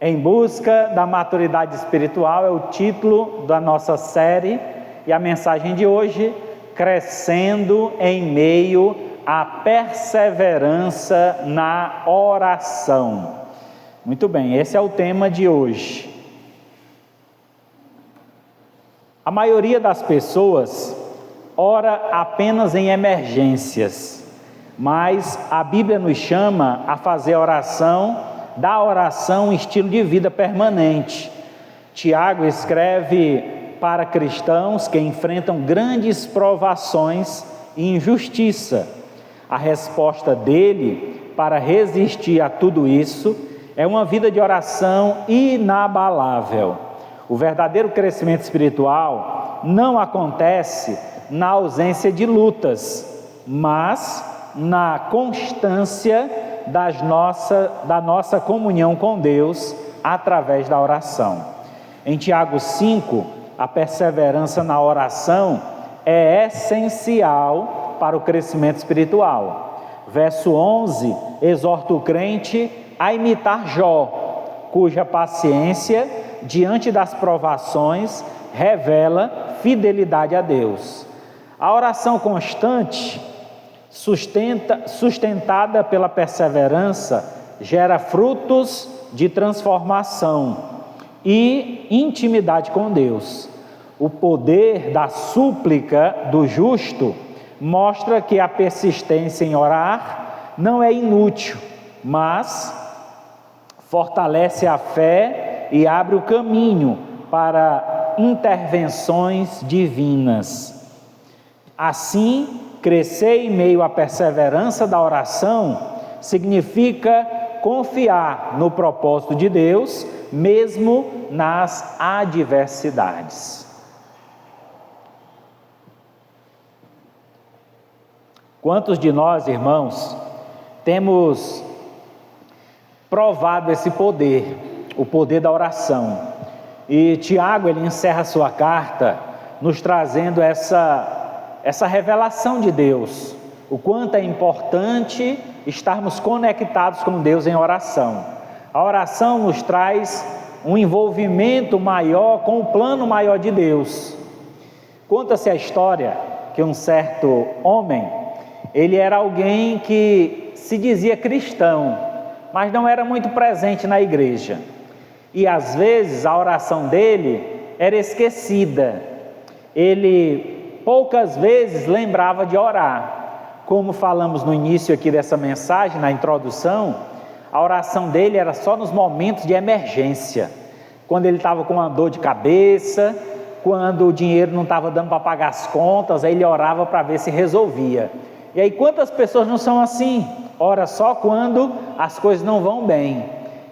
Em busca da maturidade espiritual é o título da nossa série e a mensagem de hoje, crescendo em meio à perseverança na oração. Muito bem, esse é o tema de hoje. A maioria das pessoas ora apenas em emergências, mas a Bíblia nos chama a fazer da oração um estilo de vida permanente. Tiago escreve para cristãos que enfrentam grandes provações e injustiça. A resposta dele para resistir a tudo isso é uma vida de oração inabalável. O verdadeiro crescimento espiritual não acontece na ausência de lutas, mas na constância da nossa comunhão com Deus através da oração. Em Tiago 5, a perseverança na oração é essencial para o crescimento espiritual. Verso 11 exorta o crente a imitar Jó, cuja paciência diante das provações revela fidelidade a Deus. A oração constante, sustentada pela perseverança, gera frutos de transformação e intimidade com Deus. O poder da súplica do justo mostra que a persistência em orar não é inútil, mas fortalece a fé e abre o caminho para intervenções divinas. Assim, crescer em meio à perseverança da oração significa confiar no propósito de Deus, mesmo nas adversidades. Quantos de nós, irmãos, temos provado esse poder, o poder da oração? E Tiago, ele encerra sua carta nos trazendo essa revelação de Deus, o quanto é importante estarmos conectados com Deus em oração. A oração nos traz um envolvimento maior com o plano maior de Deus. Conta-se a história que um certo homem, ele era alguém que se dizia cristão, mas não era muito presente na igreja. E às vezes a oração dele era esquecida. Ele poucas vezes lembrava de orar. Como falamos no início aqui dessa mensagem, na introdução, a oração dele era só nos momentos de emergência. Quando ele estava com uma dor de cabeça, quando o dinheiro não estava dando para pagar as contas, aí ele orava para ver se resolvia. E aí quantas pessoas não são assim? Ora só quando as coisas não vão bem.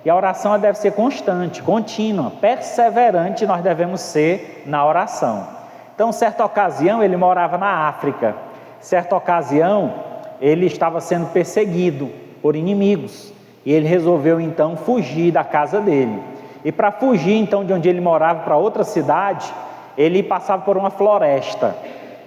E a oração deve ser constante, contínua, perseverante nós devemos ser na oração. Então, certa ocasião, ele morava na África. Certa ocasião, ele estava sendo perseguido por inimigos. E ele resolveu, então, fugir da casa dele. E para fugir, então, de onde ele morava para outra cidade, ele passava por uma floresta.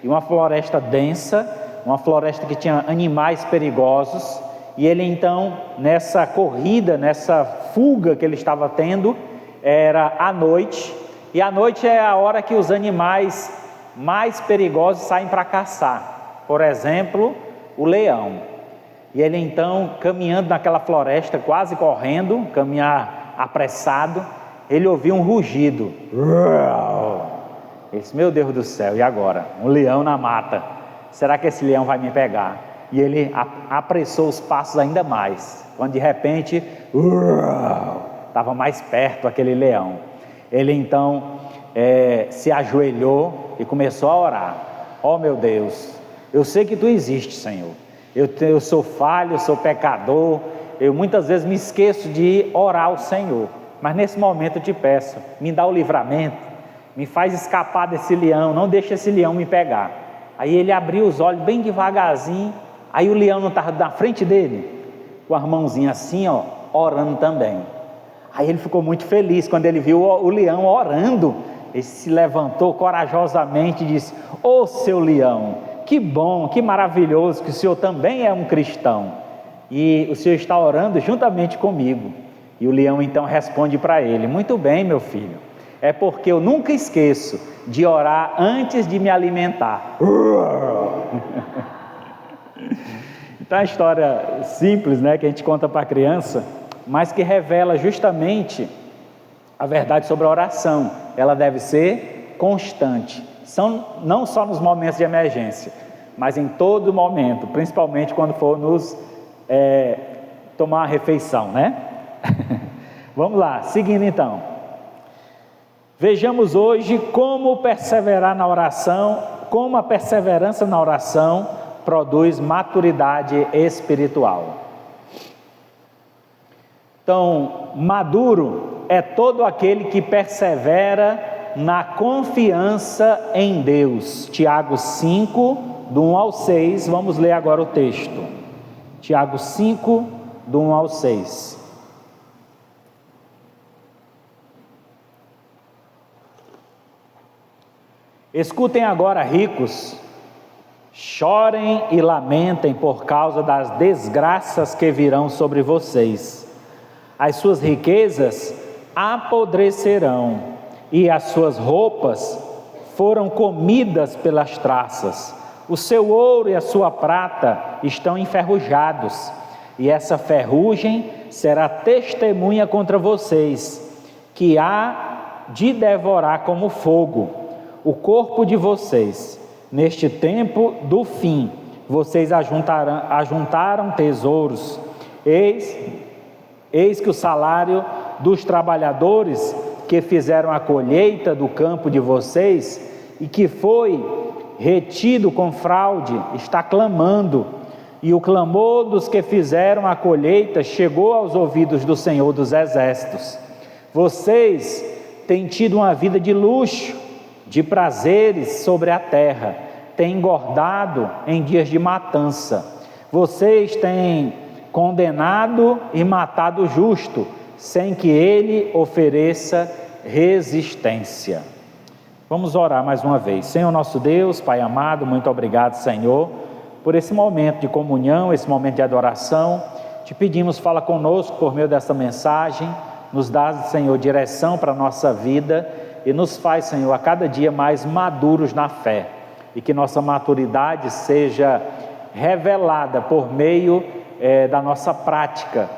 E uma floresta densa, uma floresta que tinha animais perigosos. E ele então, nessa corrida, nessa fuga que ele estava tendo, era à noite, e à noite é a hora que os animais mais perigosos saem para caçar, por exemplo, o leão. E ele então, caminhando naquela floresta, quase correndo, caminhar apressado, ele ouviu um rugido. Ele disse, meu Deus do céu, e agora? Um leão na mata, será que esse leão vai me pegar? E ele apressou os passos ainda mais, quando de repente, estava mais perto aquele leão. Ele então se ajoelhou e começou a orar. Ó meu Deus, eu sei que Tu existes, Senhor. Eu sou falho, eu sou pecador, eu muitas vezes me esqueço de orar ao Senhor. Mas nesse momento eu te peço, me dá o livramento, me faz escapar desse leão, não deixa esse leão me pegar. Aí ele abriu os olhos bem devagarzinho. Aí o leão não estava na frente dele, com as mãozinhas assim, ó, orando também. Aí ele ficou muito feliz quando ele viu o leão orando. Ele se levantou corajosamente e disse, ô seu leão, que bom, que maravilhoso que o senhor também é um cristão. E o senhor está orando juntamente comigo. E o leão então responde para ele: muito bem, meu filho, é porque eu nunca esqueço de orar antes de me alimentar. Então é uma história simples, né, que a gente conta para a criança, mas que revela justamente a verdade sobre a oração. Ela deve ser constante, não só nos momentos de emergência, mas em todo momento, principalmente quando for nos tomar uma refeição, né? Vamos lá, seguindo então. Vejamos hoje como perseverar na oração, como a perseverança na oração produz maturidade espiritual. Então, maduro é todo aquele que persevera na confiança em Deus. Tiago 5, do 1 ao 6, vamos ler agora o texto. Tiago 5, do 1 ao 6. Escutem agora, ricos, chorem e lamentem por causa das desgraças que virão sobre vocês. As suas riquezas apodrecerão e as suas roupas foram comidas pelas traças. O seu ouro e a sua prata estão enferrujados, e essa ferrugem será testemunha contra vocês, que há de devorar como fogo o corpo de vocês. Neste tempo do fim, vocês ajuntaram tesouros. Eis que o salário dos trabalhadores que fizeram a colheita do campo de vocês e que foi retido com fraude está clamando, e o clamor dos que fizeram a colheita chegou aos ouvidos do Senhor dos Exércitos. Vocês têm tido uma vida de luxo, de prazeres sobre a terra, têm engordado em dias de matança. Vocês têm condenado e matado o justo, sem que ele ofereça resistência. Vamos orar mais uma vez. Senhor nosso Deus, Pai amado, muito obrigado, Senhor, por esse momento de comunhão, esse momento de adoração. Te pedimos, fala conosco por meio dessa mensagem, nos dá, Senhor, direção para a nossa vida e nos faz, Senhor, a cada dia mais maduros na fé, e que nossa maturidade seja revelada por meio da nossa prática,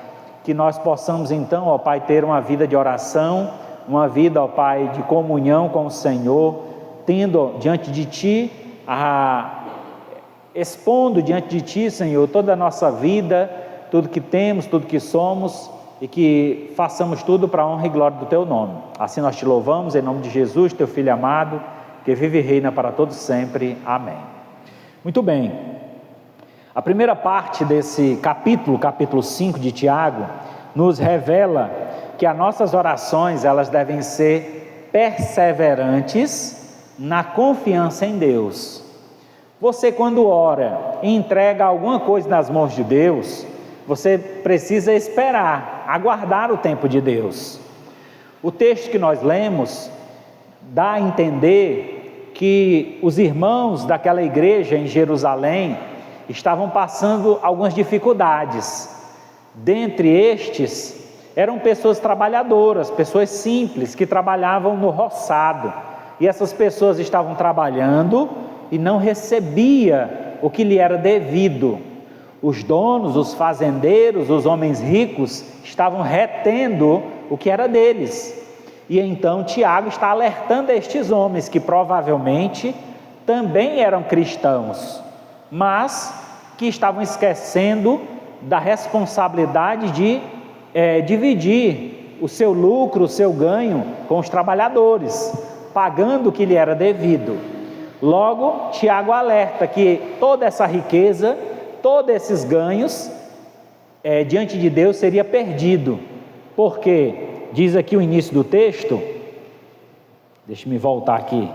que nós possamos então, ó Pai, ter uma vida de oração, uma vida, ó Pai, de comunhão com o Senhor, tendo diante de Ti, expondo diante de Ti, Senhor, toda a nossa vida, tudo que temos, tudo que somos, e que façamos tudo para a honra e glória do Teu nome. Assim nós Te louvamos, em nome de Jesus, Teu Filho amado, que vive e reina para todos sempre. Amém. Muito bem. A primeira parte desse capítulo 5 de Tiago, nos revela que as nossas orações, elas devem ser perseverantes na confiança em Deus. Você, quando ora e entrega alguma coisa nas mãos de Deus, você precisa esperar, aguardar o tempo de Deus. O texto que nós lemos dá a entender que os irmãos daquela igreja em Jerusalém estavam passando algumas dificuldades. Dentre estes, eram pessoas trabalhadoras, pessoas simples, que trabalhavam no roçado. E essas pessoas estavam trabalhando e não recebia o que lhe era devido. Os donos, os fazendeiros, os homens ricos estavam retendo o que era deles. E então Tiago está alertando estes homens que provavelmente também eram cristãos, mas que estavam esquecendo da responsabilidade de dividir o seu lucro, o seu ganho com os trabalhadores, pagando o que lhe era devido. Logo, Tiago alerta que toda essa riqueza, todos esses ganhos, diante de Deus seria perdido, porque diz aqui o início do texto, deixa-me voltar aqui,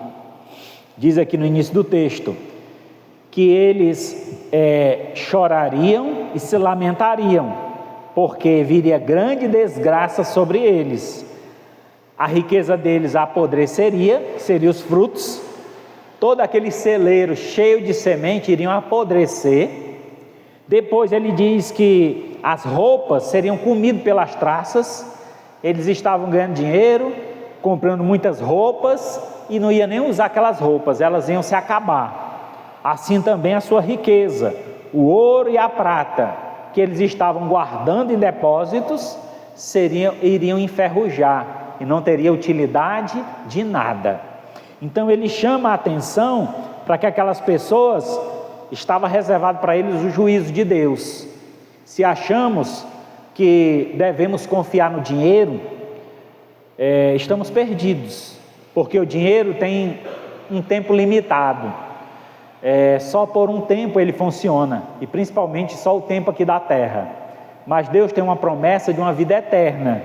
diz aqui no início do texto, que eles chorariam e se lamentariam, porque viria grande desgraça sobre eles. A riqueza deles apodreceria, seriam os frutos, todo aquele celeiro cheio de semente iriam apodrecer. Depois ele diz que as roupas seriam comidas pelas traças, Eles estavam ganhando dinheiro, comprando muitas roupas e não iam nem usar aquelas roupas, elas iam se acabar. Assim também a sua riqueza, o ouro e a prata, que eles estavam guardando em depósitos, iriam enferrujar e não teria utilidade de nada. Então ele chama a atenção para que aquelas pessoas, estava reservado para eles o juízo de Deus. Se achamos que devemos confiar no dinheiro, estamos perdidos, porque o dinheiro tem um tempo limitado, só por um tempo ele funciona, e principalmente só o tempo aqui da terra. Mas Deus tem uma promessa de uma vida eterna,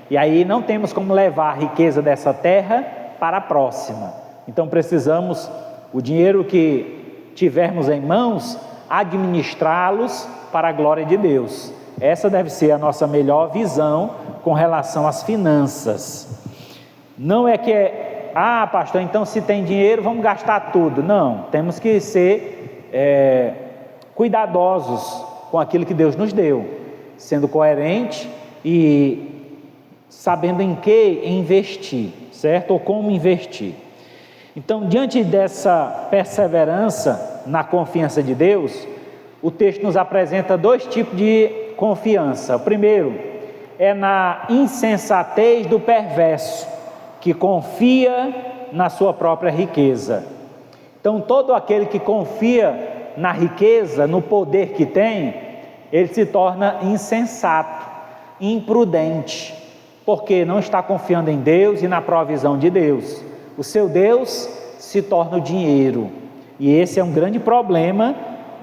e aí não temos como levar a riqueza dessa terra para a próxima. Então precisamos, o dinheiro que tivermos em mãos, administrá-los para a glória de Deus. Essa deve ser a nossa melhor visão com relação às finanças. Não é que pastor, então se tem dinheiro vamos gastar tudo. Não, temos que ser cuidadosos com aquilo que Deus nos deu, sendo coerente e sabendo em que investir, certo? Ou como investir. Então, diante dessa perseverança na confiança de Deus, o texto nos apresenta dois tipos de confiança. O primeiro é na insensatez do perverso, que confia na sua própria riqueza. Então, todo aquele que confia na riqueza, no poder que tem, ele se torna insensato, imprudente, porque não está confiando em Deus e na provisão de Deus. O seu Deus se torna o dinheiro, e esse é um grande problema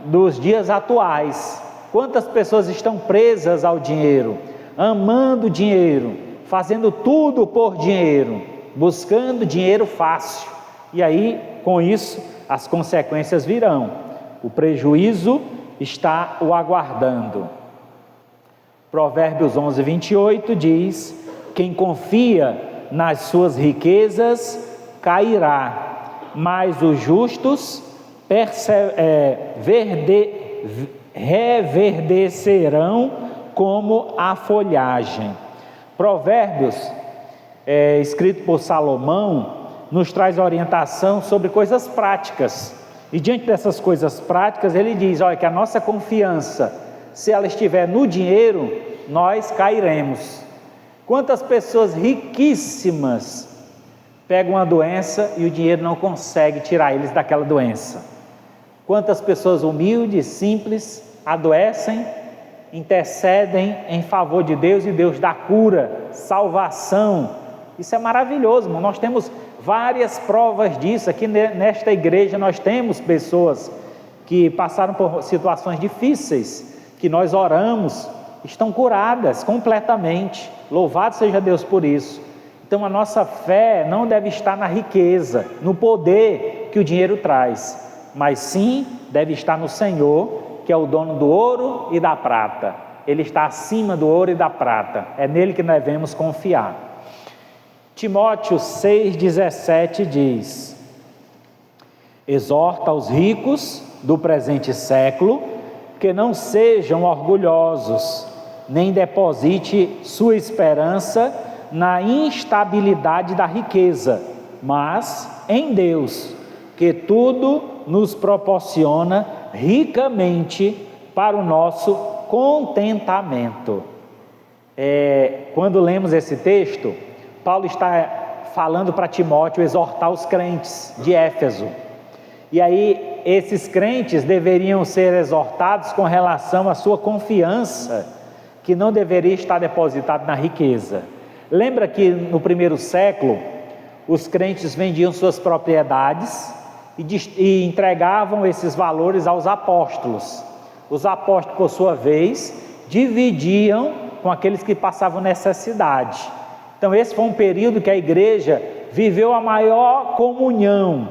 dos dias atuais. Quantas pessoas estão presas ao dinheiro, amando dinheiro, fazendo tudo por dinheiro, buscando dinheiro fácil, e aí com isso as consequências virão, o prejuízo está o aguardando. Provérbios 11:28 diz: quem confia nas suas riquezas cairá, mas os justos reverdecerão como a folhagem. Provérbios, escrito por Salomão, nos traz orientação sobre coisas práticas, e diante dessas coisas práticas ele diz, olha, que a nossa confiança, se ela estiver no dinheiro, nós cairemos. Quantas pessoas riquíssimas pegam uma doença e o dinheiro não consegue tirar eles daquela doença? Quantas pessoas humildes, simples, adoecem, intercedem em favor de Deus e Deus dá cura, salvação. Isso é maravilhoso, irmão. Nós temos várias provas disso. Aqui nesta igreja nós temos pessoas que passaram por situações difíceis, que nós oramos, estão curadas completamente. Louvado seja Deus por isso. Então a nossa fé não deve estar na riqueza, no poder que o dinheiro traz, mas sim deve estar no Senhor, que é o dono do ouro e da prata. Ele está acima do ouro e da prata, é nele que nós devemos confiar. Timóteo 6,17 diz: exorta os ricos do presente século, que não sejam orgulhosos, nem deposite sua esperança na instabilidade da riqueza, mas em Deus, que tudo nos proporciona ricamente para o nosso contentamento. Quando lemos esse texto, Paulo está falando para Timóteo exortar os crentes de Éfeso, e aí esses crentes deveriam ser exortados com relação à sua confiança, que não deveria estar depositada na riqueza. Lembra que no primeiro século os crentes vendiam suas propriedades e entregavam esses valores aos apóstolos. Os apóstolos, por sua vez, dividiam com aqueles que passavam necessidade. Então esse foi um período que a igreja viveu a maior comunhão,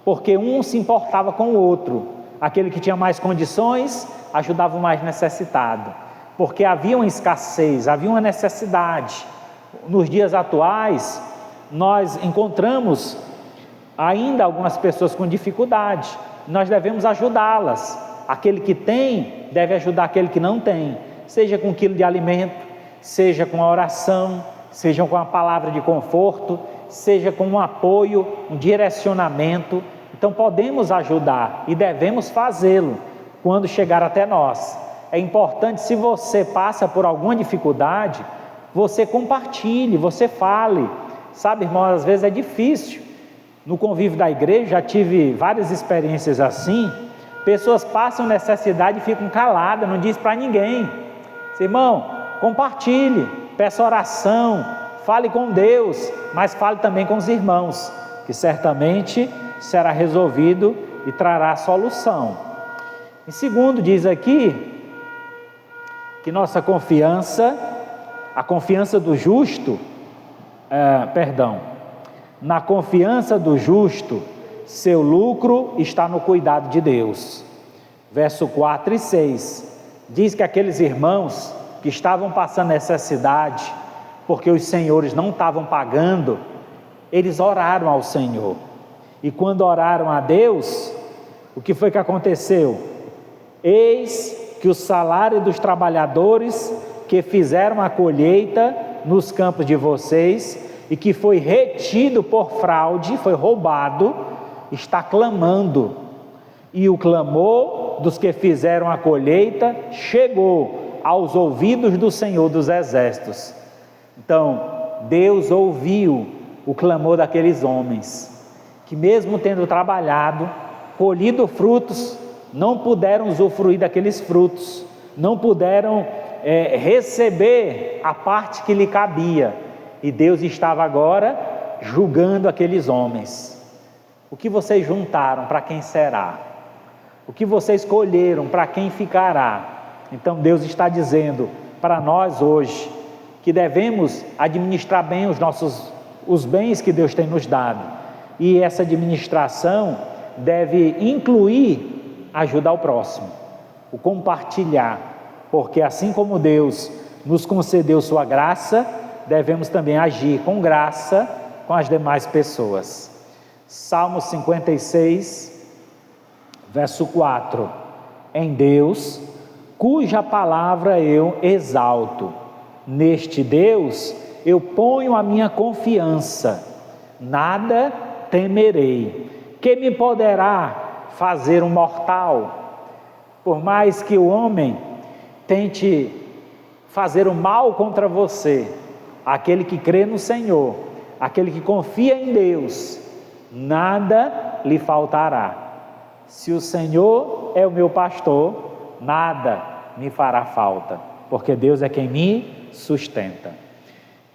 porque um se importava com o outro. Aquele que tinha mais condições ajudava o mais necessitado, porque havia uma escassez, havia uma necessidade. Nos dias atuais nós encontramos ainda algumas pessoas com dificuldade, nós devemos ajudá-las. Aquele que tem deve ajudar aquele que não tem, seja com um quilo de alimento, seja com a oração, sejam com a palavra de conforto, seja com um apoio, um direcionamento. Então podemos ajudar e devemos fazê-lo quando chegar até nós. É importante, se você passa por alguma dificuldade, você compartilhe, você fale. Sabe, irmão, às vezes é difícil. No convívio da igreja, já tive várias experiências assim. Pessoas passam necessidade e ficam caladas, não diz para ninguém. Irmão, compartilhe, peça oração, fale com Deus, mas fale também com os irmãos, que certamente será resolvido e trará solução. Em segundo, diz aqui que nossa confiança, a confiança do justo, na confiança do justo, seu lucro está no cuidado de Deus. Verso 4 e 6, diz que aqueles irmãos que estavam passando necessidade, porque os senhores não estavam pagando, eles oraram ao Senhor. E quando oraram a Deus, o que foi que aconteceu? Eis que o salário dos trabalhadores que fizeram a colheita nos campos de vocês e que foi retido por fraude, foi roubado, está clamando. E o clamor dos que fizeram a colheita chegou aos ouvidos do Senhor dos Exércitos. Então, Deus ouviu o clamor daqueles homens, que mesmo tendo trabalhado, colhido frutos, não puderam usufruir daqueles frutos, não puderam receber a parte que lhe cabia, e Deus estava agora julgando aqueles homens. O que vocês juntaram, para quem será? O que vocês colheram, para quem ficará? Então Deus está dizendo para nós hoje, que devemos administrar bem os bens que Deus tem nos dado, e essa administração deve incluir ajudar o próximo, o compartilhar, porque assim como Deus nos concedeu sua graça, devemos também agir com graça com as demais pessoas. Salmo 56, verso 4: em Deus, cuja palavra eu exalto, neste Deus eu ponho a minha confiança, nada temerei. Que me poderá fazer um mortal? Por mais que o homem tente fazer o mal contra você, aquele que crê no Senhor, aquele que confia em Deus, nada lhe faltará. Se o Senhor é o meu pastor, nada me fará falta, porque Deus é quem me sustenta.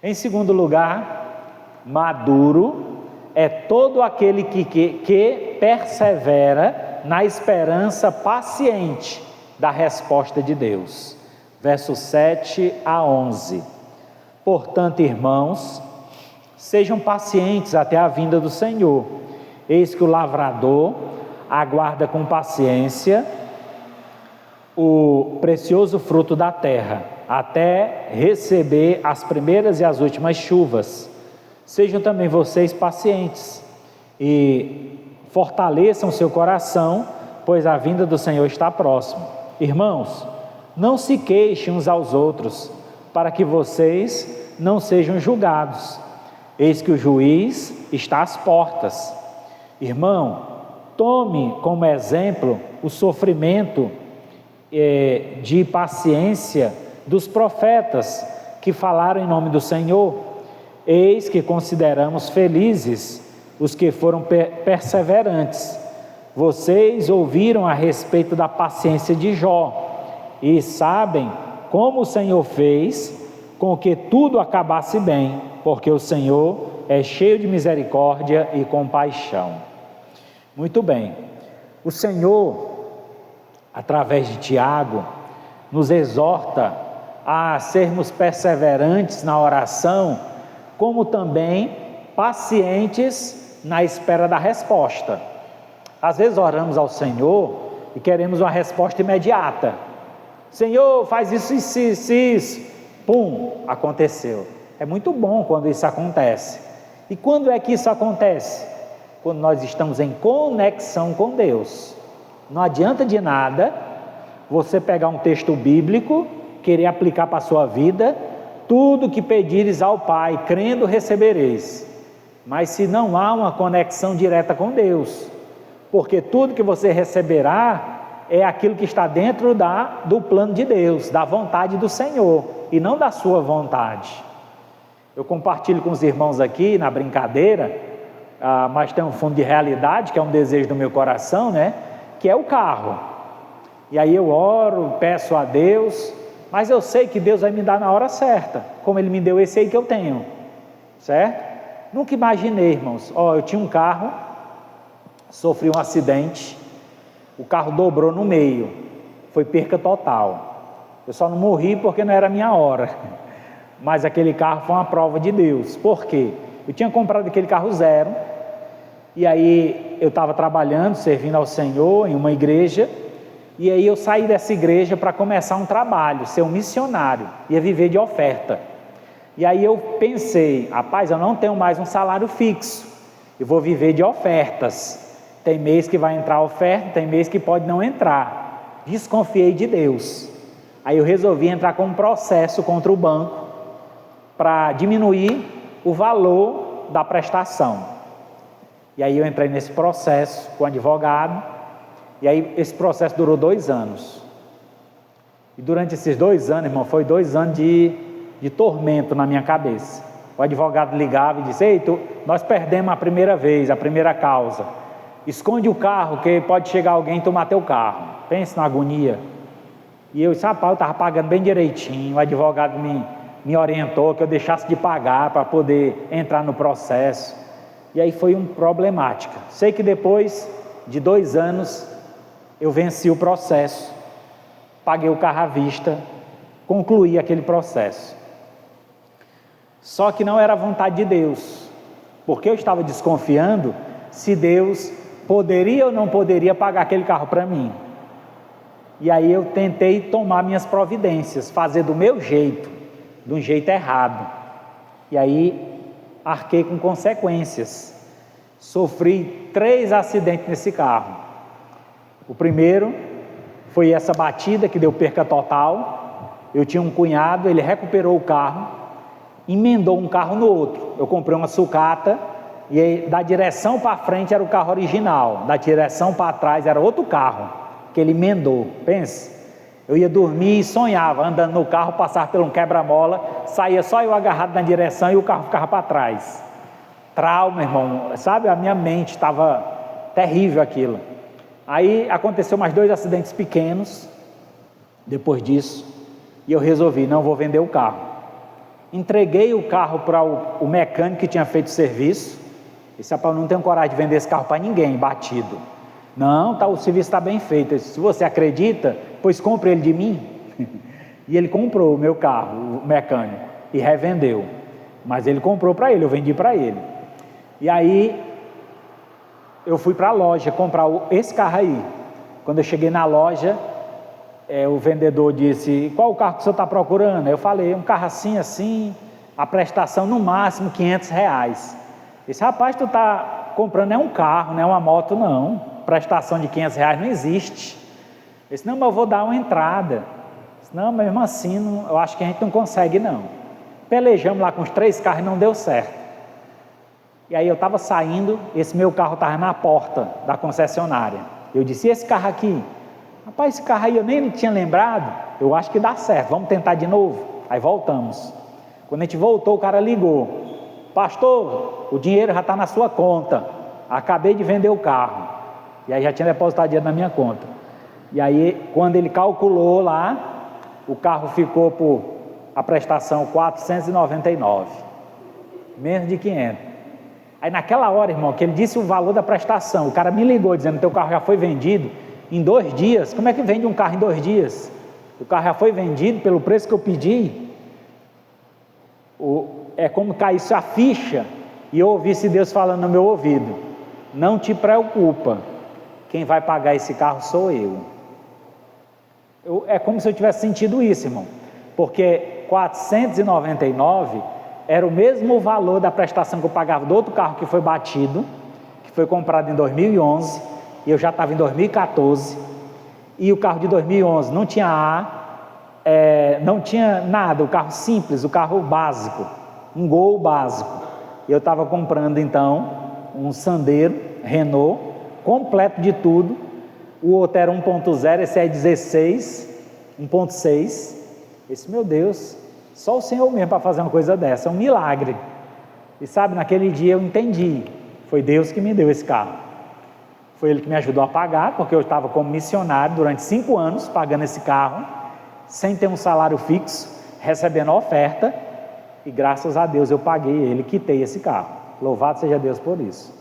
Em segundo lugar, maduro é todo aquele que persevera na esperança paciente da resposta de Deus. Versos 7 a 11. Portanto, irmãos, sejam pacientes até a vinda do Senhor. Eis que o lavrador aguarda com paciência o precioso fruto da terra, até receber as primeiras e as últimas chuvas. Sejam também vocês pacientes e fortaleçam seu coração, pois a vinda do Senhor está próximo. Irmãos, não se queixem uns aos outros, para que vocês não sejam julgados. Eis que o juiz está às portas. Irmão, tome como exemplo o sofrimento de paciência dos profetas que falaram em nome do Senhor. Eis que consideramos felizes os que foram perseverantes. Vocês ouviram a respeito da paciência de Jó e sabem como o Senhor fez com que tudo acabasse bem, porque o Senhor é cheio de misericórdia e compaixão. Muito bem, o Senhor, através de Tiago, nos exorta a sermos perseverantes na oração, como também pacientes na espera da resposta. Às vezes oramos ao Senhor e queremos uma resposta imediata. Senhor, faz isso, isso. Pum, aconteceu. É muito bom quando isso acontece. E quando é que isso acontece? Quando nós estamos em conexão com Deus. Não adianta de nada você pegar um texto bíblico, querer aplicar para a sua vida, tudo que pedires ao Pai, crendo recebereis. Mas se não há uma conexão direta com Deus, porque tudo que você receberá é aquilo que está dentro do plano de Deus, da vontade do Senhor, e não da sua vontade. Eu compartilho com os irmãos aqui, na brincadeira, mas tem um fundo de realidade, que é um desejo do meu coração, né? Que é o carro. E aí eu oro, peço a Deus, mas eu sei que Deus vai me dar na hora certa, como Ele me deu esse aí que eu tenho, certo? Nunca imaginei, irmãos, eu tinha um carro, sofri um acidente, o carro dobrou no meio, foi perca total. Eu só não morri porque não era a minha hora, mas aquele carro foi uma prova de Deus. Por quê? Eu tinha comprado aquele carro zero, e aí eu estava trabalhando, servindo ao Senhor em uma igreja, e aí eu saí dessa igreja para começar um trabalho, ser um missionário, ia viver de oferta. E aí eu pensei, rapaz, eu não tenho mais um salário fixo, eu vou viver de ofertas. Tem mês que vai entrar oferta, tem mês que pode não entrar. Desconfiei de Deus. Aí eu resolvi entrar com um processo contra o banco para diminuir o valor da prestação. E aí eu entrei nesse processo com o advogado, e aí esse processo durou 2 anos. E durante esses 2 anos, irmão, foi 2 anos de tormento na minha cabeça. O advogado ligava e disse: ei, nós perdemos a primeira vez, a primeira causa. Esconde o carro, que pode chegar alguém e tomar teu carro. Pense na agonia. E eu disse: rapaz, eu estava pagando bem direitinho. O advogado me orientou que eu deixasse de pagar para poder entrar no processo. E aí foi uma problemática. Sei que depois de 2 anos eu venci o processo, paguei o carro à vista, concluí aquele processo. Só que não era a vontade de Deus, porque eu estava desconfiando se Deus poderia ou não poderia pagar aquele carro para mim. E aí eu tentei tomar minhas providências, fazer do meu jeito, de um jeito errado. E aí arquei com consequências. Sofri 3 acidentes nesse carro. O primeiro foi essa batida que deu perca total. Eu tinha um cunhado, ele recuperou o carro, emendou um carro no outro. Eu comprei uma sucata, e aí, da direção para frente era o carro original, da direção para trás era outro carro, que ele emendou. Pense, eu ia dormir e sonhava, andando no carro, passava por um quebra-mola, saía só eu agarrado na direção e o carro ficava para trás. Trauma, irmão, sabe, a minha mente estava terrível aquilo. Aí aconteceu mais 2 acidentes pequenos, depois disso, e eu resolvi, não vou vender o carro. Entreguei o carro para o mecânico que tinha feito o serviço. Esse rapaz, não tenho coragem de vender esse carro para ninguém, batido. Não, o serviço está bem feito. Disse: se você acredita, pois compre ele de mim. E ele comprou o meu carro, o mecânico, e revendeu. Mas ele comprou para ele, eu vendi para ele. E aí, eu fui para a loja comprar esse carro aí. Quando eu cheguei na loja, o vendedor disse: qual o carro que o senhor está procurando? Eu falei: um carro assim, assim, a prestação no máximo R$500. Esse rapaz, tu está comprando é um carro, não é uma moto não, prestação de R$500 não existe. Eu disse: não, mas eu vou dar uma entrada. Eu disse: não, mas mesmo assim, eu acho que a gente não consegue não. Pelejamos lá com os 3 carros e não deu certo. E aí eu estava saindo, esse meu carro estava na porta da concessionária. Eu disse: e esse carro aqui? Rapaz, esse carro aí eu nem tinha lembrado, eu acho que dá certo, vamos tentar de novo. Aí voltamos. Quando a gente voltou, o cara ligou: pastor, o dinheiro já está na sua conta, acabei de vender o carro. E aí já tinha depositado dinheiro na minha conta. E aí, quando ele calculou lá, o carro ficou por a prestação R$499, menos de 500. Aí naquela hora, irmão, que ele disse o valor da prestação, o cara me ligou dizendo: teu carro já foi vendido em 2 dias. Como é que vende um carro em 2 dias? O carro já foi vendido pelo preço que eu pedi. É como caísse a ficha e eu ouvisse Deus falando no meu ouvido: não te preocupa, quem vai pagar esse carro sou eu. É como se eu tivesse sentido isso, irmão, porque 499 era o mesmo valor da prestação que eu pagava do outro carro que foi batido, que foi comprado em 2011, e eu já estava em 2014, e o carro de 2011 não tinha A, não tinha nada, o carro simples, o carro básico, um Gol básico. E eu estava comprando então um Sandero Renault, completo de tudo. O outro era 1.0, esse é 16, 1.6. Esse, meu Deus, só o Senhor mesmo para fazer uma coisa dessa, é um milagre. E sabe, naquele dia eu entendi, foi Deus que me deu esse carro. Foi Ele que me ajudou a pagar, porque eu estava como missionário durante 5 anos, pagando esse carro, sem ter um salário fixo, recebendo oferta, e graças a Deus eu paguei ele, quitei esse carro. Louvado seja Deus por isso.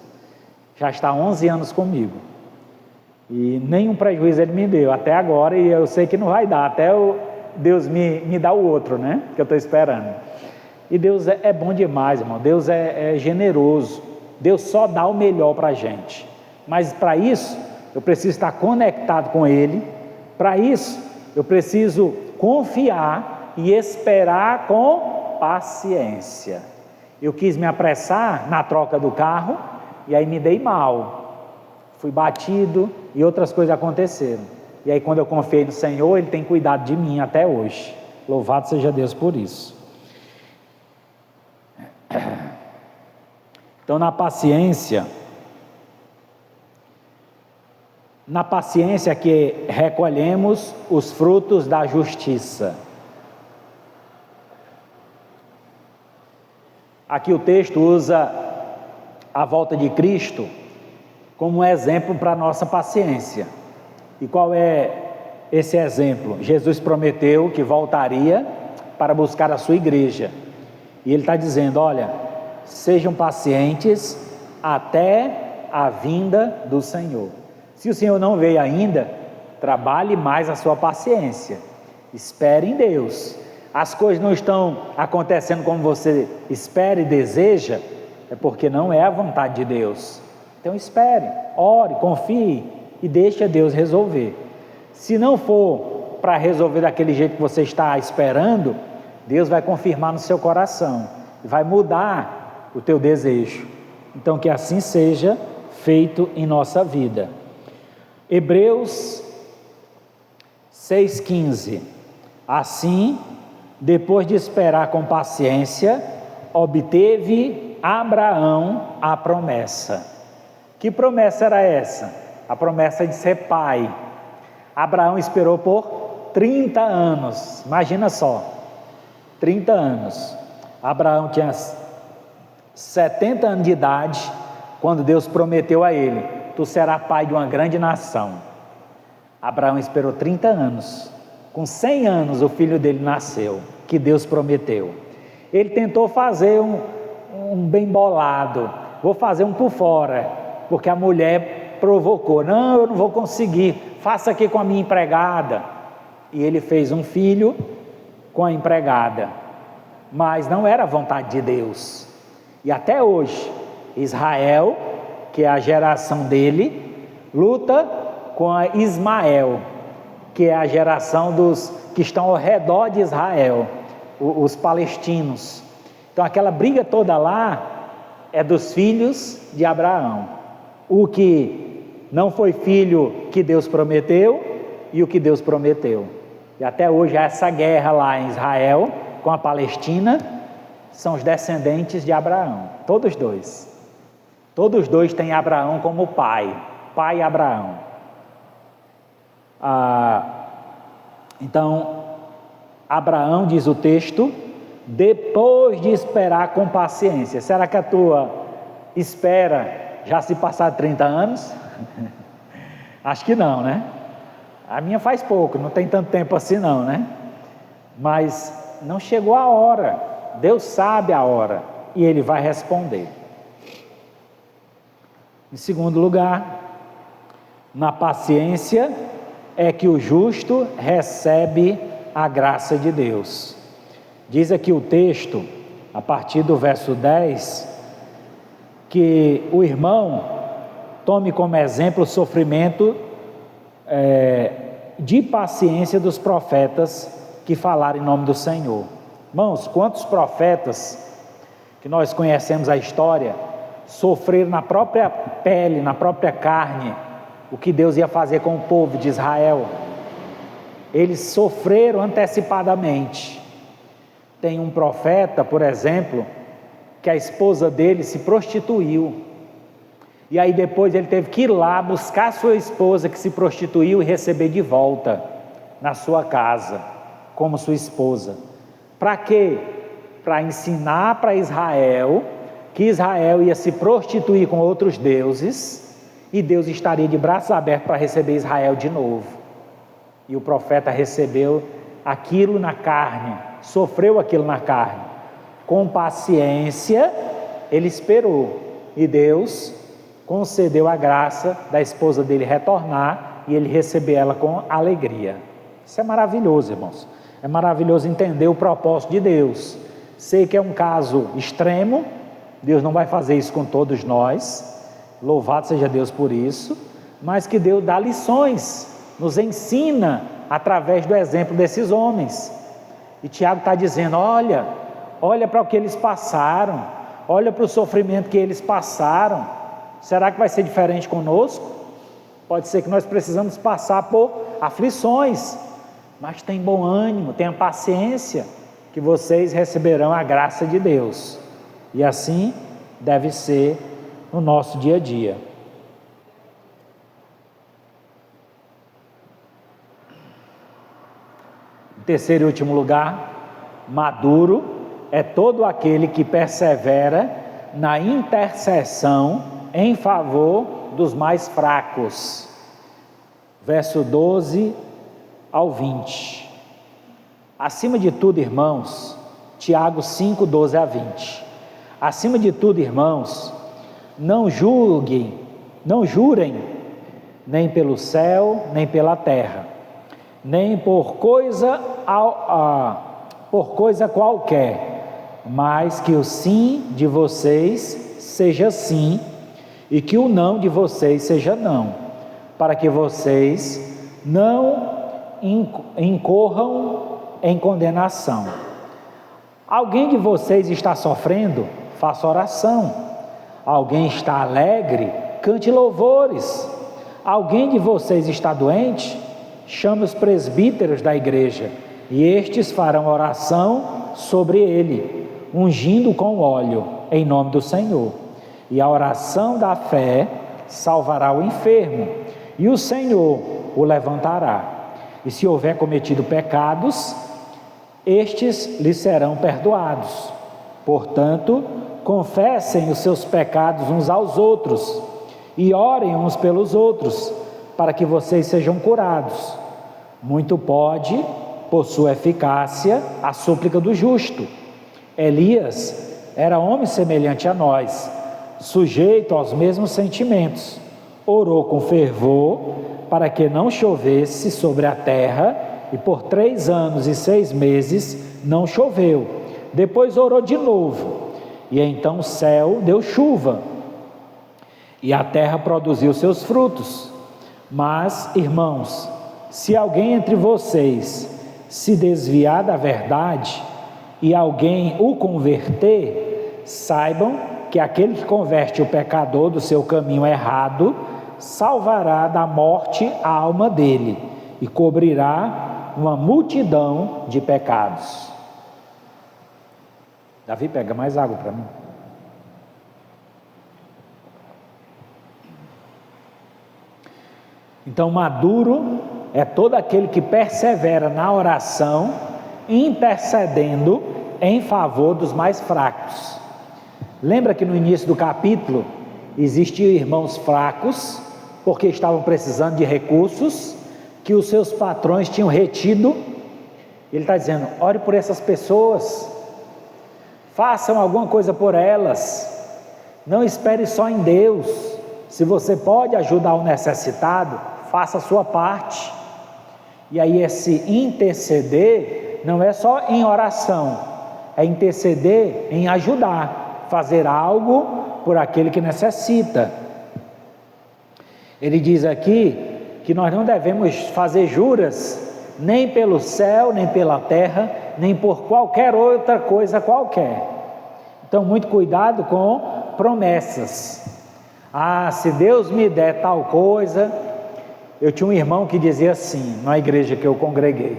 Já está há 11 anos comigo, e nenhum prejuízo Ele me deu até agora, e eu sei que não vai dar, até Deus me dá o outro, né, que eu estou esperando. E Deus é bom demais, irmão. Deus é generoso. Deus só dá o melhor para a gente, mas para isso eu preciso estar conectado com Ele. Para isso eu preciso confiar e esperar com paciência. Eu quis me apressar na troca do carro, e aí me dei mal, fui batido e outras coisas aconteceram. E aí, quando eu confiei no Senhor, Ele tem cuidado de mim até hoje. Louvado seja Deus por isso. Então, na paciência que recolhemos os frutos da justiça. Aqui o texto usa a volta de Cristo como um exemplo para a nossa paciência. E qual é esse exemplo? Jesus prometeu que voltaria para buscar a sua igreja. E Ele está dizendo, olha, sejam pacientes até a vinda do Senhor. Se o Senhor não veio ainda, trabalhe mais a sua paciência. Espere em Deus. As coisas não estão acontecendo como você espera e deseja, é porque não é a vontade de Deus. Então espere, ore, confie e deixe Deus resolver. Se não for para resolver daquele jeito que você está esperando, Deus vai confirmar no seu coração, vai mudar o teu desejo. Então que assim seja feito em nossa vida. Hebreus 6,15. Assim, depois de esperar com paciência, obteve Abraão a promessa. Que promessa era essa? A promessa de ser pai. Abraão esperou por 30 anos, imagina só, 30 anos. Abraão tinha 70 anos de idade, quando Deus prometeu a ele, tu serás pai de uma grande nação. Abraão esperou 30 anos, com 100 anos o filho dele nasceu, que Deus prometeu. Ele tentou fazer um bem bolado, vou fazer um por fora, porque a mulher provocou, não, eu não vou conseguir, faça aqui com a minha empregada. E ele fez um filho com a empregada, mas não era a vontade de Deus. E até hoje, Israel, que é a geração dele, luta com a Ismael, que é a geração dos que estão ao redor de Israel, os palestinos. Então aquela briga toda lá é dos filhos de Abraão. O que não foi filho que Deus prometeu e o que Deus prometeu. E até hoje há essa guerra lá em Israel com a Palestina, são os descendentes de Abraão, todos dois. Todos dois têm Abraão como pai Abraão. Então, Abraão, diz o texto, depois de esperar com paciência. Será que a tua espera já se passaram 30 anos? Acho que não, né? A minha faz pouco, não tem tanto tempo assim não, né? Mas não chegou a hora, Deus sabe a hora, e Ele vai responder. Em segundo lugar, na paciência é que o justo recebe a graça de Deus. Diz aqui o texto, a partir do verso 10, que o irmão tome como exemplo o sofrimento de paciência dos profetas que falaram em nome do Senhor. Irmãos, quantos profetas que nós conhecemos a história sofreram na própria pele, na própria carne, o que Deus ia fazer com o povo de Israel. eles sofreram antecipadamente. Tem um profeta, por exemplo, que a esposa dele se prostituiu, e aí depois ele teve que ir lá buscar sua esposa que se prostituiu e receber de volta na sua casa, como sua esposa. Para quê? Para ensinar para Israel que Israel ia se prostituir com outros deuses, e Deus estaria de braços abertos para receber Israel de novo. E o profeta recebeu aquilo na carne, sofreu aquilo na carne. Com paciência, ele esperou, e Deus concedeu a graça da esposa dele retornar, e ele receber ela com alegria. Isso é maravilhoso, irmãos. É maravilhoso entender o propósito de Deus. Sei que é um caso extremo, Deus não vai fazer isso com todos nós, louvado seja Deus por isso, mas que Deus dá lições, nos ensina através do exemplo desses homens. E Tiago está dizendo: olha para o que eles passaram, olha para o sofrimento que eles passaram. Será que vai ser diferente conosco? Pode ser que nós precisamos passar por aflições, mas tem bom ânimo, tenha paciência, que vocês receberão a graça de Deus. E assim deve ser no nosso dia a dia. Em terceiro e último lugar, maduro é todo aquele que persevera na intercessão em favor dos mais fracos. Verso 12 ao 20. Acima de tudo, irmãos, Tiago 5, 12 a 20. Acima de tudo, irmãos, não jurem, nem pelo céu, nem pela terra, nem por coisa qualquer, mas que o sim de vocês seja sim, e que o não de vocês seja não, para que vocês não incorram em condenação. Alguém de vocês está sofrendo? Faça oração. Alguém está alegre? Cante louvores. Alguém de vocês está doente? Chame os presbíteros da igreja, e estes farão oração sobre ele, ungindo com óleo, em nome do Senhor. E a oração da fé salvará o enfermo, e o Senhor o levantará. E se houver cometido pecados, estes lhe serão perdoados. Portanto, confessem os seus pecados uns aos outros, e orem uns pelos outros, para que vocês sejam curados. Muito pode, por sua eficácia, a súplica do justo. Elias era homem semelhante a nós, sujeito aos mesmos sentimentos. Orou com fervor para que não chovesse sobre a terra, e por 3 anos e 6 meses não choveu. Depois orou de novo, e então o céu deu chuva, e a terra produziu seus frutos. Mas, irmãos, se alguém entre vocês se desviar da verdade, e alguém o converter, saibam que aquele que converte o pecador do seu caminho errado, salvará da morte a alma dele, e cobrirá uma multidão de pecados. Davi, pega mais água para mim. Então, maduro é todo aquele que persevera na oração, intercedendo em favor dos mais fracos. Lembra que no início do capítulo existiam irmãos fracos, porque estavam precisando de recursos que os seus patrões tinham retido. Ele está dizendo: ore por essas pessoas, façam alguma coisa por elas, não espere só em Deus. Se você pode ajudar o necessitado, faça a sua parte. E aí esse interceder não é só em oração, é interceder em ajudar, fazer algo por aquele que necessita. Ele diz aqui que nós não devemos fazer juras nem pelo céu, nem pela terra, nem por qualquer outra coisa qualquer. Então, muito cuidado com promessas. Se Deus me der tal coisa, Eu tinha um irmão que dizia assim, na igreja que eu congreguei: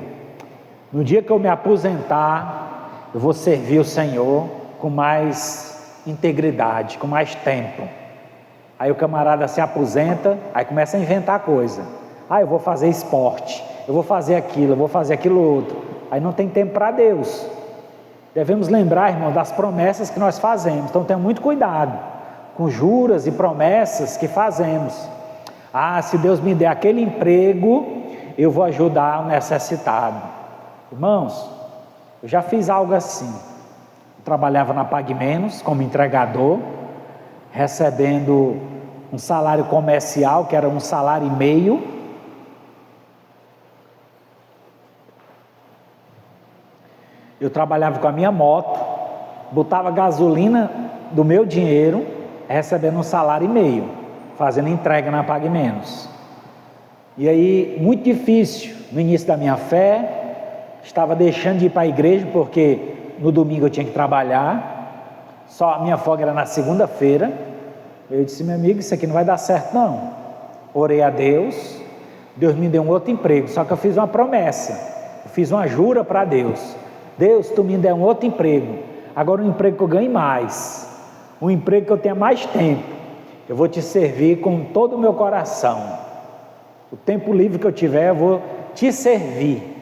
no dia que eu me aposentar, eu vou servir o Senhor com mais integridade, com mais tempo. Aí o camarada se aposenta, aí começa a inventar coisa. Eu vou fazer esporte, eu vou fazer aquilo, eu vou fazer aquilo outro. Aí não tem tempo para Deus. Devemos lembrar, irmão, das promessas que nós fazemos. Então tenha muito cuidado com juras e promessas que fazemos. Se Deus me der aquele emprego, eu vou ajudar o necessitado. Irmãos, eu já fiz algo assim. Eu trabalhava na Pague Menos como entregador, recebendo um salário comercial, que era 1,5 salário. Eu trabalhava com a minha moto, botava gasolina do meu dinheiro, recebendo 1,5 salário, fazendo entrega na Pague Menos. E aí, muito difícil, no início da minha fé, estava deixando de ir para a igreja, porque no domingo eu tinha que trabalhar, só a minha folga era na segunda-feira. Eu disse: meu amigo, isso aqui não vai dar certo não. Orei a Deus, Deus me deu um outro emprego, só que eu fiz uma promessa, eu fiz uma jura para Deus: Deus, tu me der um outro emprego, agora um emprego que eu ganhe mais, um emprego que eu tenha mais tempo, eu vou te servir com todo o meu coração, o tempo livre que eu tiver eu vou te servir.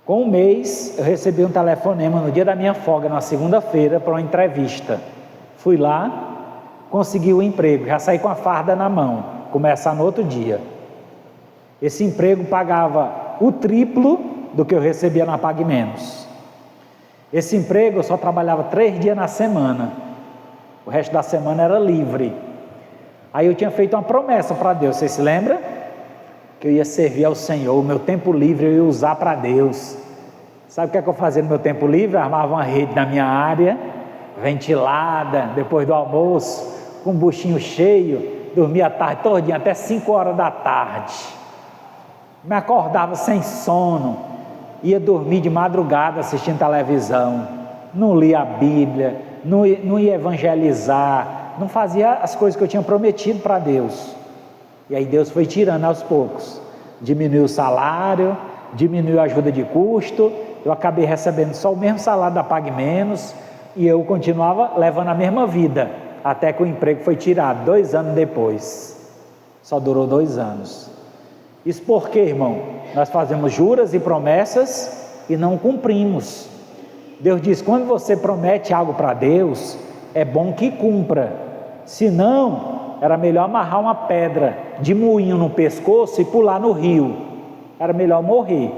Com um mês eu recebi um telefonema no dia da minha folga, na segunda-feira, para uma entrevista. Fui lá, consegui o emprego, já saí com a farda na mão, começar no outro dia. Esse emprego pagava o triplo do que eu recebia na Pague Menos. Esse emprego eu só trabalhava 3 dias na semana, o resto da semana era livre. Aí eu tinha feito uma promessa para Deus, você se lembra? Que eu ia servir ao Senhor, o meu tempo livre eu ia usar para Deus. Sabe o que é que eu fazia no meu tempo livre? Eu armava uma rede na minha área, ventilada, depois do almoço, com um buchinho cheio, dormia a tarde todinha, até 5 horas da tarde. Me acordava sem sono, ia dormir de madrugada assistindo televisão, não lia a Bíblia, não ia evangelizar, não fazia as coisas que eu tinha prometido para Deus. E aí Deus foi tirando aos poucos, diminuiu o salário, diminuiu a ajuda de custo, eu acabei recebendo só o mesmo salário da Pague Menos, e eu continuava levando a mesma vida, até que o emprego foi tirado 2 anos depois, só durou 2 anos. Isso porque, irmão, nós fazemos juras e promessas e não cumprimos. Deus diz: quando você promete algo para Deus, é bom que cumpra, senão era melhor amarrar uma pedra de moinho no pescoço e pular no rio, era melhor morrer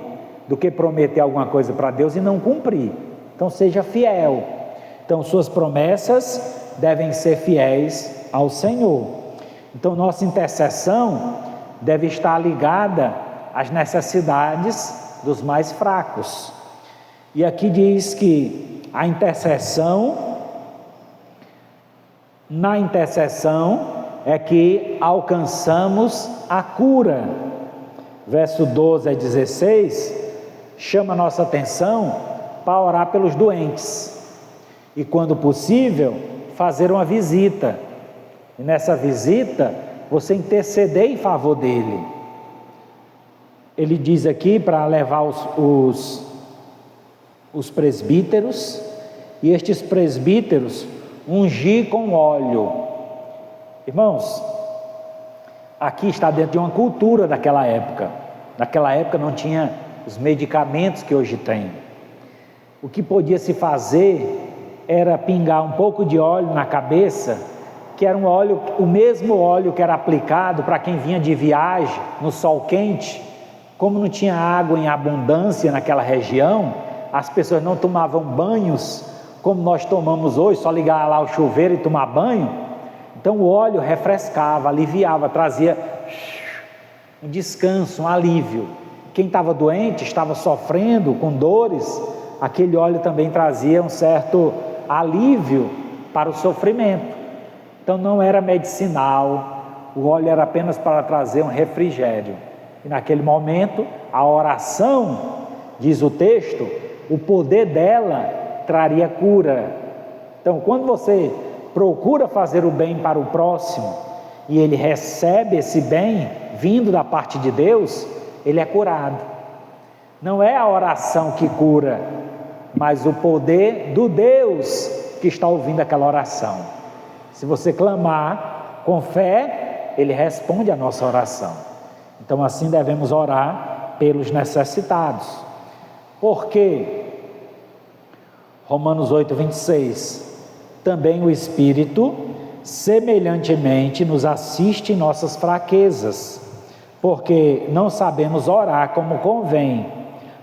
do que prometer alguma coisa para Deus e não cumprir. Então seja fiel. Então suas promessas devem ser fiéis ao Senhor. Então nossa intercessão deve estar ligada às necessidades dos mais fracos. E aqui diz que a intercessão, na intercessão é que alcançamos a cura. Verso 12 a 16 chama a nossa atenção para orar pelos doentes e, quando possível, fazer uma visita, e nessa visita você interceder em favor dele. Ele diz aqui para levar os presbíteros, e estes presbíteros ungir com óleo. Irmãos, aqui está dentro de uma cultura daquela época. Naquela época não tinha os medicamentos que hoje tem. O que podia se fazer era pingar um pouco de óleo na cabeça, que era um óleo, o mesmo óleo que era aplicado para quem vinha de viagem no sol quente. Como não tinha água em abundância naquela região, as pessoas não tomavam banhos como nós tomamos hoje, só ligar lá o chuveiro e tomar banho. Então o óleo refrescava, aliviava, trazia um descanso, um alívio. Quem estava doente, estava sofrendo com dores, aquele óleo também trazia um certo alívio para o sofrimento. Então não era medicinal, o óleo era apenas para trazer um refrigério. E naquele momento, a oração, diz o texto, o poder dela traria cura. Então quando você procura fazer o bem para o próximo, e ele recebe esse bem vindo da parte de Deus, ele é curado. Não é a oração que cura, mas o poder do Deus que está ouvindo aquela oração. Se você clamar com fé, ele responde a nossa oração. Então assim devemos orar pelos necessitados. Porque Romanos 8:26, também o Espírito semelhantemente nos assiste em nossas fraquezas, porque não sabemos orar como convém,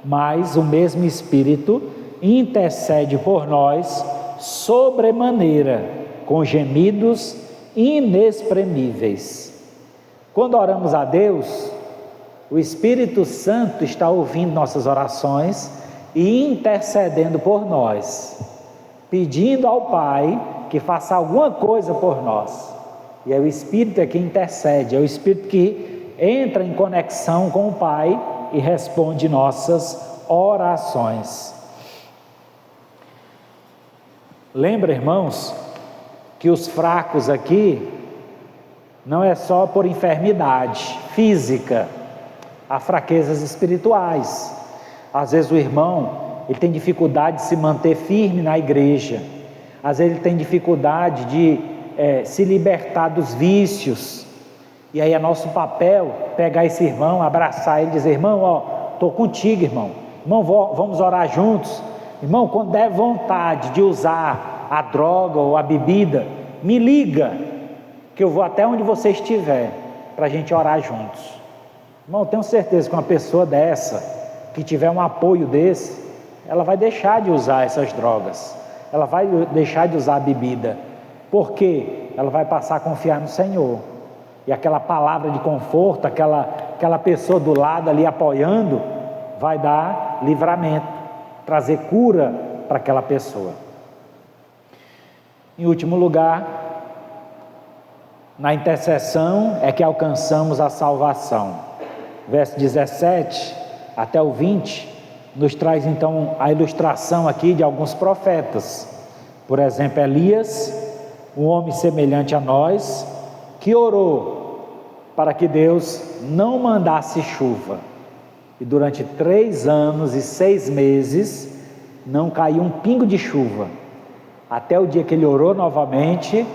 mas o mesmo Espírito intercede por nós sobremaneira, com gemidos inexprimíveis. Quando oramos a Deus, o Espírito Santo está ouvindo nossas orações e intercedendo por nós, pedindo ao Pai que faça alguma coisa por nós. E é o Espírito que intercede, é o Espírito que entra em conexão com o Pai e responde nossas orações. Lembra, irmãos, que os fracos aqui não é só por enfermidade física, há fraquezas espirituais. Às vezes o irmão, ele tem dificuldade de se manter firme na igreja, às vezes ele tem dificuldade de se libertar dos vícios, e aí é nosso papel pegar esse irmão, abraçar ele e dizer: irmão, ó, estou contigo, irmão, vamos orar juntos, irmão, quando der vontade de usar a droga ou a bebida, me liga, que eu vou até onde você estiver, para a gente orar juntos. Irmão, eu tenho certeza que uma pessoa dessa, que tiver um apoio desse, ela vai deixar de usar essas drogas, ela vai deixar de usar a bebida, porque ela vai passar a confiar no Senhor, e aquela palavra de conforto, aquela pessoa do lado ali apoiando, vai dar livramento, trazer cura para aquela pessoa. Em último lugar, na intercessão é que alcançamos a salvação. Verso 17 até o 20 nos traz então a ilustração aqui de alguns profetas. Por exemplo, Elias, um homem semelhante a nós, que orou para que Deus não mandasse chuva, e durante 3 anos e 6 meses não caiu um pingo de chuva, até o dia que ele orou novamente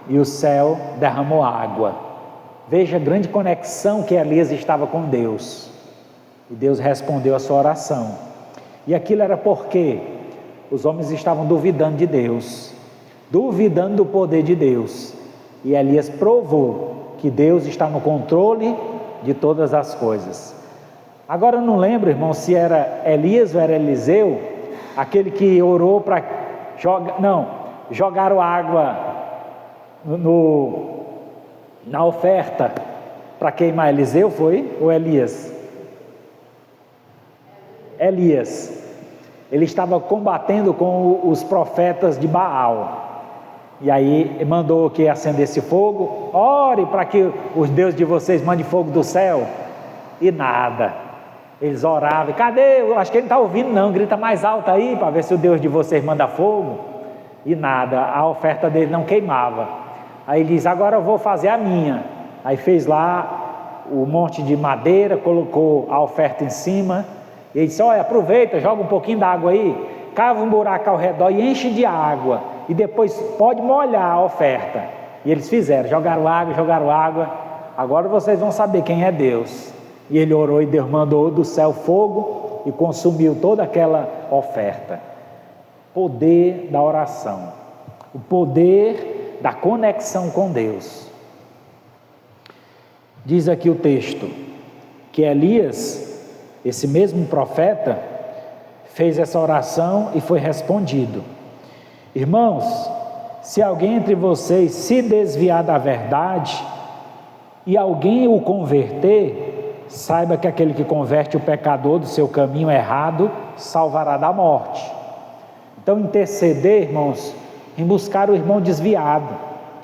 e o céu derramou água. Veja a grande conexão que Elias estava com Deus, e Deus respondeu a sua oração. E aquilo era porque os homens estavam duvidando de Deus, duvidando do poder de Deus, e Elias provou que Deus está no controle de todas as coisas. Agora eu não lembro, irmão, se era Elias ou era Eliseu, aquele que orou para jogaram água na oferta para queimar. Eliseu foi ou Elias? Elias, ele estava combatendo com os profetas de Baal, e aí mandou que acendesse fogo. Ore para que os deuses de vocês mandem fogo do céu, e nada. Eles oravam: cadê? Eu acho que ele não está ouvindo não, grita mais alto aí para ver se o Deus de vocês manda fogo, e nada, a oferta dele não queimava. Aí ele diz: agora eu vou fazer a minha. Aí fez lá o monte de madeira, colocou a oferta em cima, e ele disse: olha, aproveita, joga um pouquinho d'água aí, cava um buraco ao redor e enche de água, e depois pode molhar a oferta. E eles fizeram, jogaram água, agora vocês vão saber quem é Deus. E ele orou e Deus mandou do céu fogo e consumiu toda aquela oferta. Poder da oração, o poder da conexão com Deus. Diz aqui o texto que Elias, esse mesmo profeta, fez essa oração e foi respondido. Irmãos, se alguém entre vocês se desviar da verdade e alguém o converter, saiba que aquele que converte o pecador do seu caminho errado salvará da morte. Então, interceder, irmãos, em buscar o irmão desviado,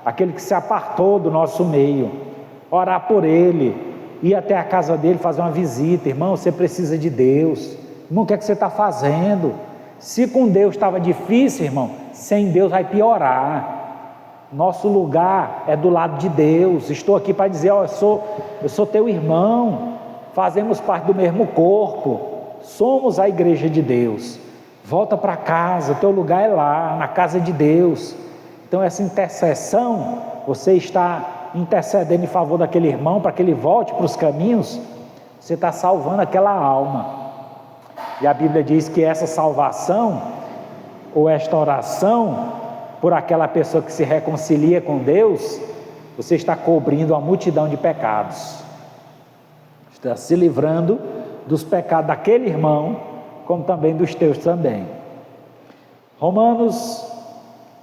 aquele que se apartou do nosso meio, orar por ele, ir até a casa dele, fazer uma visita. Irmão, você precisa de Deus. Irmão, o que é que você está fazendo? Se com Deus estava difícil, irmão, sem Deus vai piorar. Nosso lugar é do lado de Deus. Estou aqui para dizer, eu sou teu irmão, fazemos parte do mesmo corpo, somos a igreja de Deus. Volta para casa, teu lugar é lá, na casa de Deus. Então essa intercessão, você está intercedendo em favor daquele irmão para que ele volte para os caminhos, você está salvando aquela alma. E a Bíblia diz que essa salvação, ou esta oração, por aquela pessoa que se reconcilia com Deus, você está cobrindo a multidão de pecados, está se livrando dos pecados daquele irmão, como também dos teus também. Romanos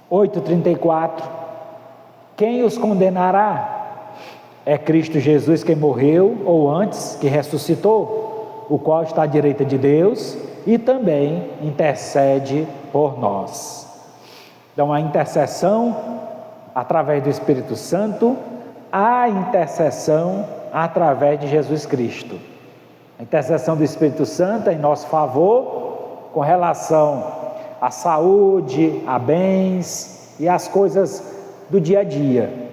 8,34, quem os condenará? É Cristo Jesus quem morreu, ou antes, que ressuscitou, o qual está à direita de Deus e também intercede por nós. Então a intercessão através do Espírito Santo, a intercessão através de Jesus Cristo. A intercessão do Espírito Santo é em nosso favor com relação à saúde, a bens e às coisas do dia a dia.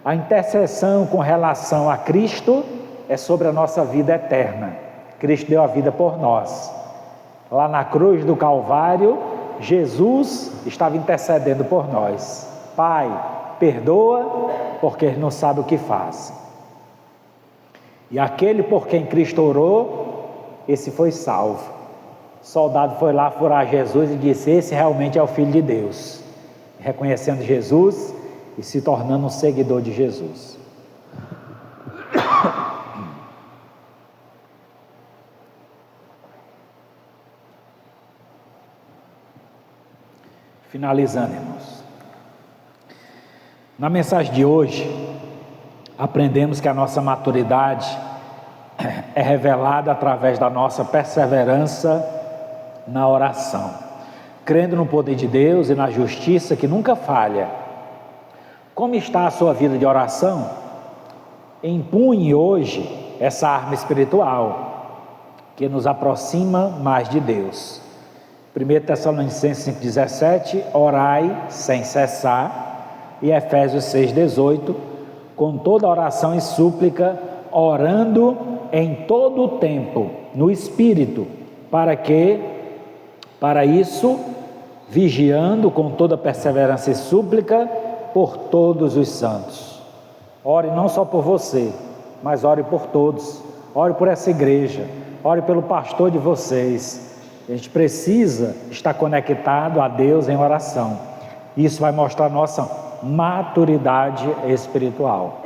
A intercessão com relação a Cristo é sobre a nossa vida eterna. Cristo deu a vida por nós. Lá na cruz do Calvário, Jesus estava intercedendo por nós. Pai, perdoa, porque eles não sabem o que fazem. E aquele por quem Cristo orou, esse foi salvo. O soldado foi lá furar Jesus e disse, esse realmente é o Filho de Deus. Reconhecendo Jesus e se tornando um seguidor de Jesus. Finalizando, irmãos. Na mensagem de hoje, aprendemos que a nossa maturidade é revelada através da nossa perseverança na oração, crendo no poder de Deus e na justiça que nunca falha. Como está a sua vida de oração? Empunhe hoje essa arma espiritual que nos aproxima mais de Deus. 1 Tessalonicenses 5,17, orai sem cessar, e Efésios 6,18, com toda oração e súplica, orando em todo o tempo, no Espírito, para isso, vigiando com toda perseverança e súplica, por todos os santos. Ore não só por você, mas ore por todos, ore por essa igreja, ore pelo pastor de vocês. A gente precisa estar conectado a Deus em oração. Isso vai mostrar nossa maturidade espiritual.